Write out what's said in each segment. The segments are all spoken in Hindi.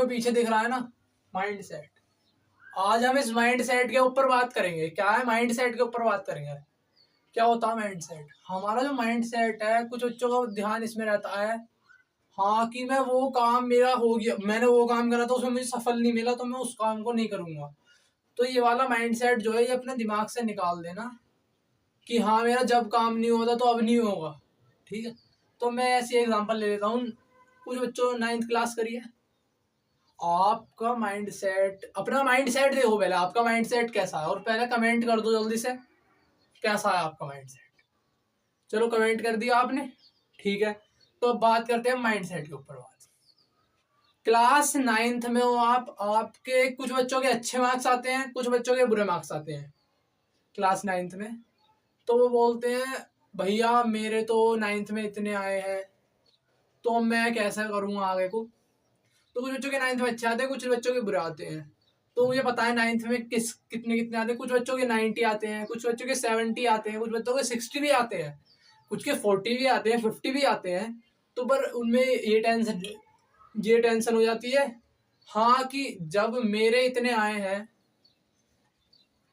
पीछे दिख रहा है ना, माइंड सेट। आज हम इस माइंड सेट के ऊपर बात करेंगे। क्या है माइंड सेट के ऊपर बात करेंगे। क्या होता है माइंड सेट? हमारा जो माइंड सेट है, कुछ बच्चों का ध्यान इसमें रहता है, हाँ कि मैं वो काम मेरा हो गया, मैंने वो काम करा तो उसमें मुझे सफल नहीं मिला तो मैं उस काम को नहीं करूंगा। तो ये वाला माइंड सेट जो है ये अपने दिमाग से निकाल देना कि हाँ मेरा जब काम नहीं होता तो अब नहीं होगा। ठीक है, तो मैं ऐसी एग्जांपल ले लेता हूँ। कुछ बच्चों 9th क्लास करिए, आपका माइंड सेट, अपना माइंड सेट देखो पहले, आपका माइंड सेट कैसा है, और पहले कमेंट कर दो जल्दी से कैसा है आपका माइंड सेट। चलो कमेंट कर दिया आपने, ठीक है। तो अब बात करते हैं माइंड सेट के ऊपर। बात क्लास 9th में हो आप, आपके कुछ बच्चों के अच्छे मार्क्स आते हैं, कुछ बच्चों के बुरे मार्क्स आते हैं क्लास 9th में। तो वो बोलते हैं भैया मेरे तो 9th में इतने आए हैं तो मैं कैसे करूँगा आगे को। तो कुछ बच्चों के 9th में अच्छे आते हैं, कुछ बच्चों के बुरे आते हैं। तो मुझे पता है 9th में कितने कितने आते हैं। कुछ बच्चों के 90 आते हैं, कुछ बच्चों के 70 आते हैं, कुछ बच्चों के 60 भी आते हैं, कुछ के 40 भी आते हैं, 50 भी आते हैं। तो पर उनमें ये टेंशन हो जाती है, हाँ कि जब मेरे इतने आए हैं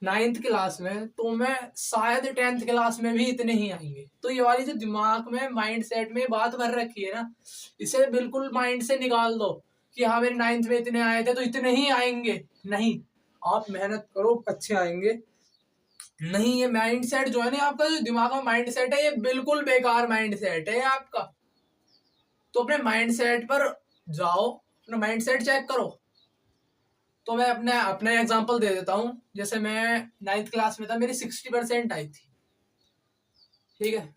9th क्लास में तो मैं शायद 10th क्लास में भी इतने ही आएंगे। तो ये वाली जो दिमाग में माइंड सेट में बात भर रखी है ना, इसे बिल्कुल माइंड से निकाल दो कि हाँ मेरे 9th में इतने आए थे तो इतने ही आएंगे। नहीं, आप मेहनत करो, अच्छे आएंगे। नहीं, ये माइंड सेट जो है ना, आपका जो दिमाग में माइंड सेट है ये बिल्कुल बेकार माइंड सेट है आपका। तो अपने माइंड सेट पर जाओ, अपना माइंड सेट चेक करो। तो मैं अपना एग्जांपल दे देता हूँ। जैसे मैं 9th क्लास में था, मेरी 60% आई थी, ठीक है,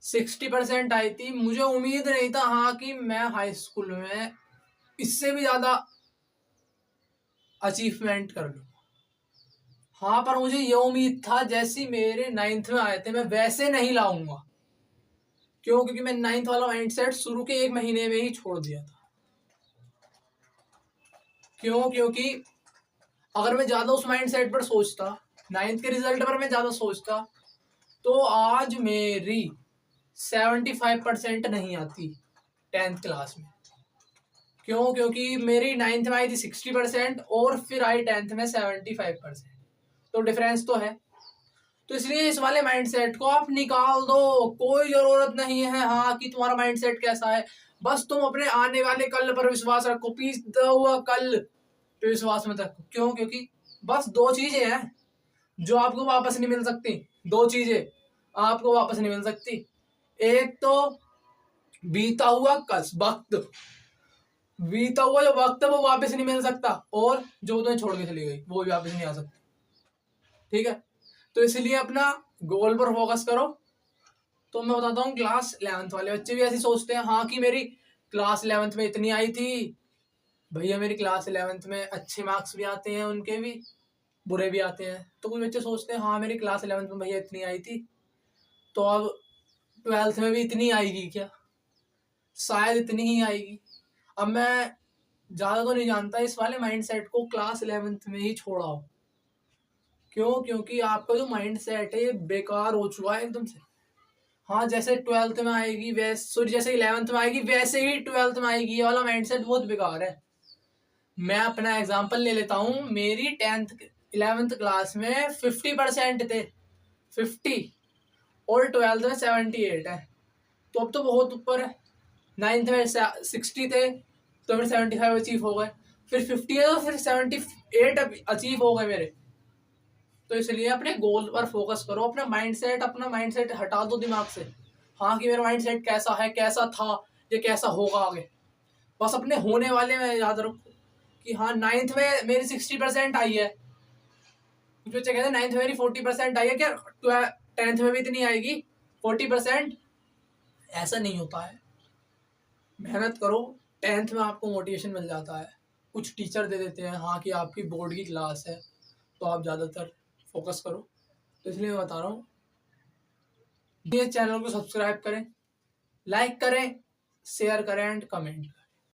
60% आई थी। मुझे उम्मीद नहीं था हाँ कि मैं हाई स्कूल में इससे भी ज्यादा अचीवमेंट कर लूँ। हाँ, पर मुझे ये उम्मीद था जैसी मेरे 9th में आए थे मैं वैसे नहीं लाऊंगा। क्यों? क्योंकि मैं 9th वाला माइंड सेट शुरू के 1 महीने में ही छोड़ दिया था। क्यों? क्योंकि अगर मैं ज्यादा उस माइंड सेट पर सोचता, 9th के रिजल्ट पर मैं ज्यादा सोचता, तो आज मेरी 75% नहीं आती 10th क्लास में। क्यों? क्योंकि मेरी 9th में आई थी 60% और फिर आई 10th में 75%। तो डिफरेंस तो है। तो इसलिए इस वाले माइंडसेट को आप निकाल दो। कोई जरूरत नहीं है हाँ कि तुम्हारा माइंडसेट कैसा है, बस तुम अपने आने वाले कल पर विश्वास रखो। पीछता हुआ कल पे विश्वास मत रखो। क्यों? क्योंकि बस 2 चीजें हैं जो आपको वापस नहीं मिल सकती। 2 चीजें आपको वापस नहीं मिल सकती। एक तो बीता हुआ वक्त, बीता हुआ जो वक्त है वो वापस नहीं मिल सकता, और जो तुम्हें छोड़ के चली गई वो भी वापस नहीं आ सकती। ठीक है, तो इसलिए अपना गोल पर फोकस करो। तो मैं बताता हूँ, क्लास 11th वाले बच्चे भी ऐसे सोचते हैं हाँ कि मेरी क्लास 11th में इतनी आई थी। भैया मेरी क्लास 11th में अच्छे मार्क्स भी आते हैं, उनके भी बुरे भी आते हैं। तो कुछ बच्चे सोचते हैं हाँ मेरी क्लास 11th में भैया इतनी आई थी तो अब 12th में भी इतनी आएगी क्या, शायद इतनी ही आएगी। अब मैं ज़्यादा तो नहीं जानता, इस वाले माइंडसेट को क्लास 11th में ही छोड़ाओ। क्यों? क्योंकि आपका जो माइंडसेट है ये बेकार हो चुका है एकदम से। हाँ, जैसे 12th में आएगी वैसे, सॉरी जैसे 11th में आएगी वैसे ही 12th में आएगी, ये वाला माइंडसेट बहुत बेकार है। मैं अपना एग्जांपल ले लेता हूँ। मेरी 11th क्लास में 50% थे, 50, और 12th में 78 है, तो अब तो बहुत ऊपर है। 9th में 60 थे तो फिर 75 अचीव हो गए, फिर 50 है तो फिर 78 अचीव हो गए मेरे। तो इसलिए अपने गोल पर फोकस करो। अपना माइंडसेट हटा दो दिमाग से, हाँ कि मेरा माइंडसेट कैसा है, कैसा था, ये कैसा होगा आगे। बस अपने होने वाले में याद रखो कि हाँ 9th में मेरी 60% आई है। कुछ बच्चे कहते हैं 9th में मेरी 40% आई है, क्या 10th में भी इतनी आएगी 40%? ऐसा नहीं होता है। मेहनत करो, 10th में आपको मोटिवेशन मिल जाता है। कुछ टीचर दे देते हैं हाँ कि आपकी बोर्ड की क्लास है तो आप ज़्यादातर फोकस करो। तो इसलिए मैं बता रहा हूँ, ये चैनल को सब्सक्राइब करें, लाइक करें, शेयर करें एंड कमेंट करें।